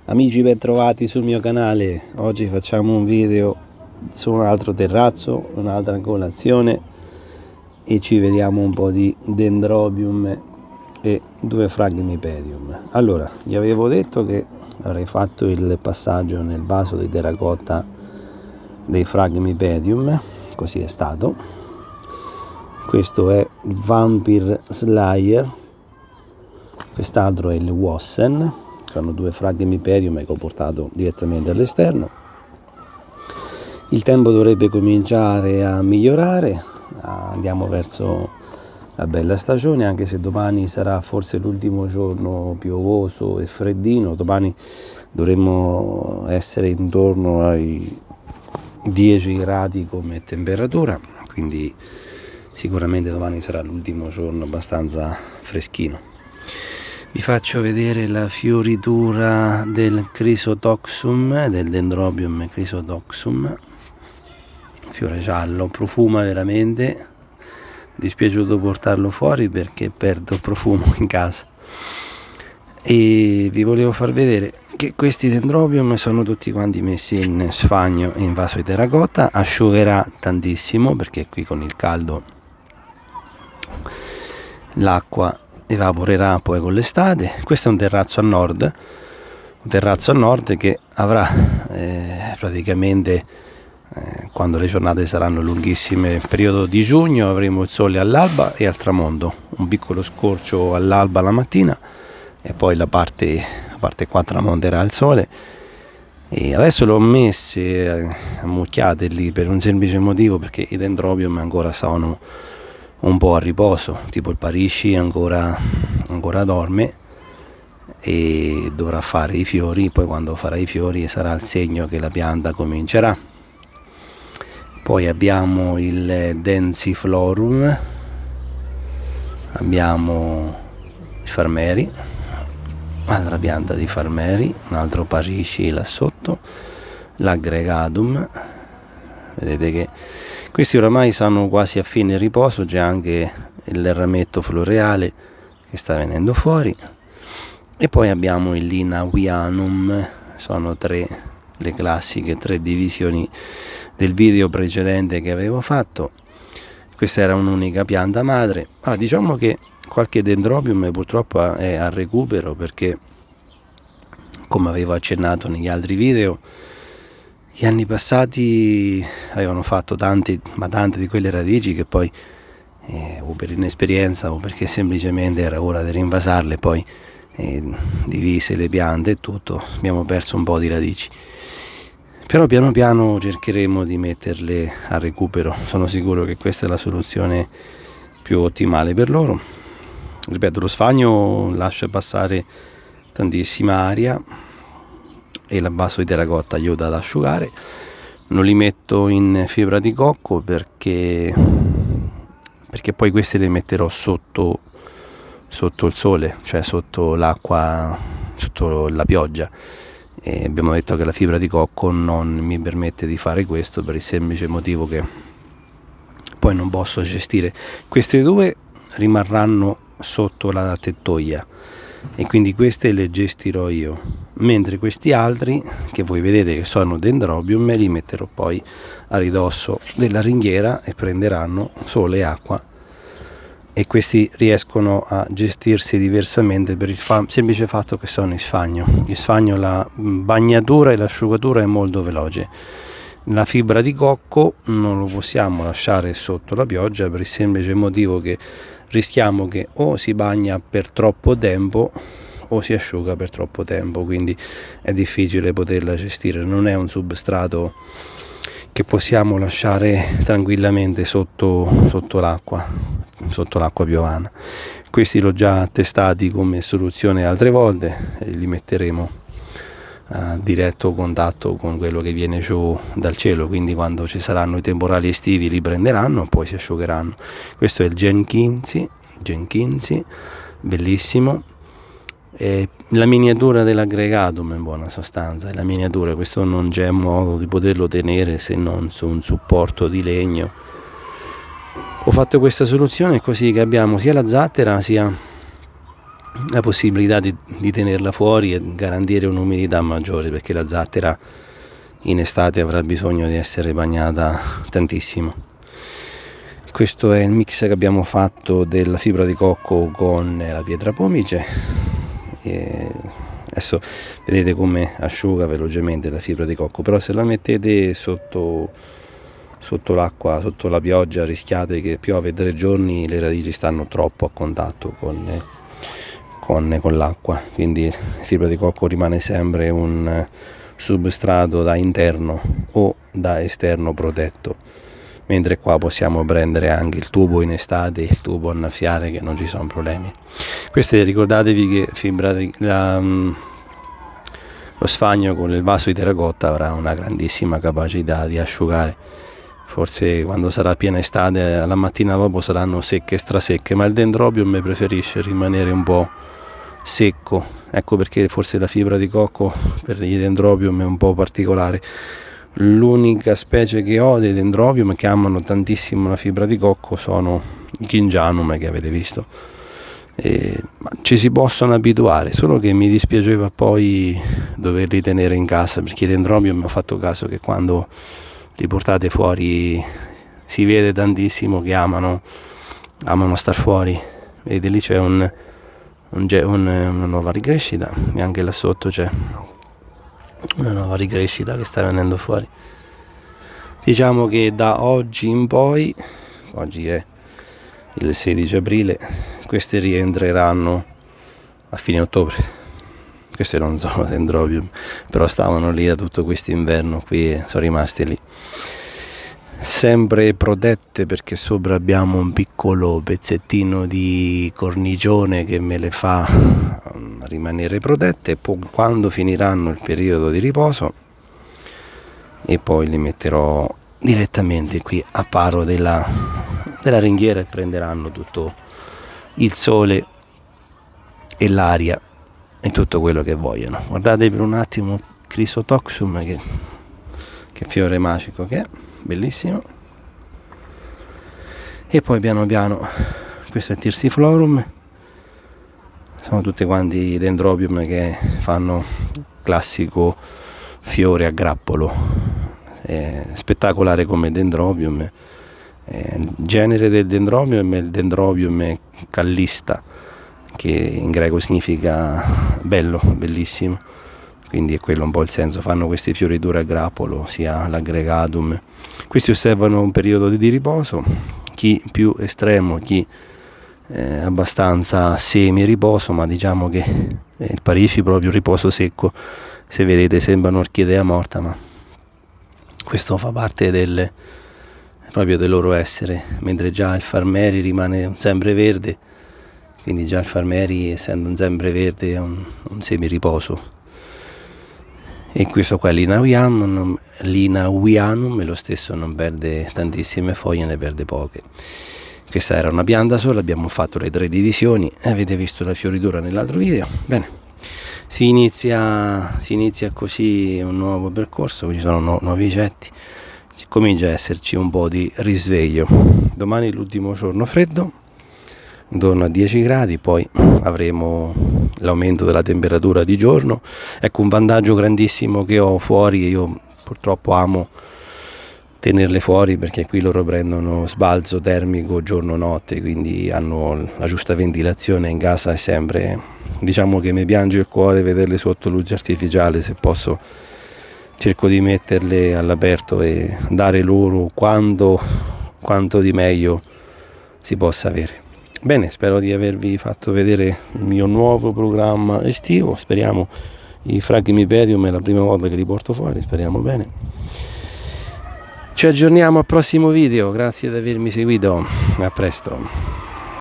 Amici, ben trovati sul mio canale. Oggi facciamo un video su un altro terrazzo, un'altra colazione e ci vediamo un po' di Dendrobium e due Phragmipedium. Allora, vi avevo detto che avrei fatto il passaggio nel vaso di terracotta dei Phragmipedium, così è stato. Questo è il Vampire Slayer, quest'altro è il Wossen. Sono due Phragmipedium che ho portato direttamente all'esterno. Il tempo dovrebbe cominciare a migliorare, andiamo verso la bella stagione, anche se domani sarà forse l'ultimo giorno piovoso e freddino. Domani dovremmo essere intorno ai 10 gradi come temperatura, quindi sicuramente domani sarà l'ultimo giorno abbastanza freschino. Vi faccio vedere la fioritura del Chrysotoxum, del Dendrobium Chrysotoxum, fiore giallo, profuma veramente, dispiaciuto portarlo fuori perché perdo profumo in casa. E vi volevo far vedere che questi Dendrobium sono tutti quanti messi in sfagno in vaso di terracotta. Asciugherà tantissimo perché qui con il caldo l'acqua evaporerà poi con l'estate. Questo è un terrazzo a nord, che avrà praticamente quando le giornate saranno lunghissime, il periodo di giugno, avremo il sole all'alba e al tramonto, un piccolo scorcio all'alba la mattina e poi la parte qua tramonterà il sole. E adesso l'ho messe ammucchiate lì per un semplice motivo, perché i Dendrobium ancora sono un po' a riposo, tipo il Parisci ancora dorme e dovrà fare i fiori. Poi quando farà i fiori sarà il segno che la pianta comincerà. Poi abbiamo il Densiflorum, abbiamo il Farmeri, altra pianta di Farmeri, un altro Parisci là sotto, l'Aggregatum. Vedete che questi oramai sono quasi a fine riposo, c'è anche il rametto floreale che sta venendo fuori. E poi abbiamo il Linawianum, sono le classiche tre divisioni del video precedente che avevo fatto. Questa era un'unica pianta madre. Allora, diciamo che qualche Dendrobium purtroppo è a recupero perché, come avevo accennato negli altri video, gli anni passati avevano fatto tante di quelle radici che poi o per inesperienza o perché semplicemente era ora di rinvasarle, poi divise le piante e tutto, abbiamo perso un po' di radici. Però piano piano cercheremo di metterle a recupero. Sono sicuro che questa è la soluzione più ottimale per loro. Ripeto, lo sfagno lascia passare tantissima aria e il vaso di terracotta aiuta ad asciugare. Non li metto in fibra di cocco perché poi queste le metterò sotto il sole, cioè sotto l'acqua, sotto la pioggia. E abbiamo detto che la fibra di cocco non mi permette di fare questo per il semplice motivo che poi non posso gestire. Queste due rimarranno sotto la tettoia e quindi queste le gestirò io, mentre questi altri che voi vedete che sono Dendrobium me li metterò poi a ridosso della ringhiera e prenderanno sole e acqua, e questi riescono a gestirsi diversamente per il semplice fatto che sono in sfagno. Il sfagno, la bagnatura e l'asciugatura è molto veloce. La fibra di cocco non lo possiamo lasciare sotto la pioggia per il semplice motivo che rischiamo che o si bagna per troppo tempo o si asciuga per troppo tempo, quindi è difficile poterla gestire. Non è un substrato che possiamo lasciare tranquillamente sotto l'acqua piovana. Questi l'ho già testati come soluzione altre volte e li metteremo a diretto contatto con quello che viene giù dal cielo, quindi quando ci saranno i temporali estivi li prenderanno e poi si asciugheranno. Questo è il Jenkinsi, bellissimo. La miniatura dell'Aggregatum in buona sostanza, la miniatura. Questo non c'è modo di poterlo tenere se non su un supporto di legno. Ho fatto questa soluzione così che abbiamo sia la zattera sia la possibilità di tenerla fuori e garantire un'umidità maggiore, perché la zattera in estate avrà bisogno di essere bagnata tantissimo. Questo è il mix che abbiamo fatto della fibra di cocco con la pietra pomice. E adesso vedete come asciuga velocemente la fibra di cocco, però se la mettete sotto l'acqua, sotto la pioggia, rischiate che piove 3 giorni, le radici stanno troppo a contatto con l'acqua, quindi la fibra di cocco rimane sempre un substrato da interno o da esterno protetto, mentre qua possiamo prendere anche il tubo in estate, il tubo annaffiare, che non ci sono problemi. Queste, ricordatevi che lo sfagno con il vaso di terracotta avrà una grandissima capacità di asciugare. Forse quando sarà piena estate, la mattina dopo saranno secche, strasecche, ma il dendrobium preferisce rimanere un po' secco. Ecco perché forse la fibra di cocco per i dendrobium è un po' particolare. L'unica specie che ho dei dendrobium che amano tantissimo la fibra di cocco sono i Kingianum, che avete visto. Ma ci si possono abituare, solo che mi dispiaceva poi doverli tenere in casa, perché i dendrobium, ho fatto caso che quando li portate fuori si vede tantissimo che amano star fuori. Vedete, lì c'è una nuova ricrescita, e anche là sotto c'è una nuova ricrescita che sta venendo fuori. Diciamo che da oggi in poi, oggi è il 16 aprile, queste rientreranno a fine ottobre. Queste non sono dendrobium, però stavano lì da tutto questo inverno qui e sono rimasti lì, sempre protette, perché sopra abbiamo un piccolo pezzettino di cornicione che me le fa rimanere protette. Poi quando finiranno il periodo di riposo, e poi li metterò direttamente qui a paro della ringhiera e prenderanno tutto il sole e l'aria e tutto quello che vogliono. Guardate per un attimo Chrysotoxum, che fiore magico che è, bellissimo. E poi piano piano, questo è Tirsiflorum, sono tutti quanti dendrobium che fanno classico fiore a grappolo, è spettacolare come dendrobium. Il genere del dendrobium è il dendrobium callista, che in greco significa bello, bellissimo, quindi è quello un po' il senso. Fanno queste fioriture a grappolo, sia l'aggregatum. Questi osservano un periodo di riposo, chi più estremo, chi abbastanza semi riposo, ma diciamo che il Parisi proprio riposo secco. Se vedete sembra un'orchidea morta, ma questo fa parte proprio del loro essere, mentre già il Farmeri rimane un sempreverde, quindi già il Farmeri, essendo un sempreverde, è un semiriposo. E questo qua è l'Inawianum, è lo stesso, non perde tantissime foglie, ne perde poche. Questa era una pianta sola, abbiamo fatto le 3 divisioni, avete visto la fioritura nell'altro video. Bene, si inizia così un nuovo percorso, ci sono nuovi getti, comincia a esserci un po' di risveglio. Domani è l'ultimo giorno freddo, intorno a 10 gradi, poi avremo l'aumento della temperatura di giorno. Ecco un vantaggio grandissimo che ho fuori, io purtroppo amo tenerle fuori perché qui loro prendono sbalzo termico giorno-notte, quindi hanno la giusta ventilazione. In casa è sempre, diciamo che mi piange il cuore vederle sotto luce artificiale. Se posso cerco di metterle all'aperto e dare loro quanto di meglio si possa avere. Bene, spero di avervi fatto vedere il mio nuovo programma estivo. Speriamo, i Phragmipedium è la prima volta che li porto fuori, speriamo bene. Ci aggiorniamo al prossimo video, grazie di avermi seguito, a presto.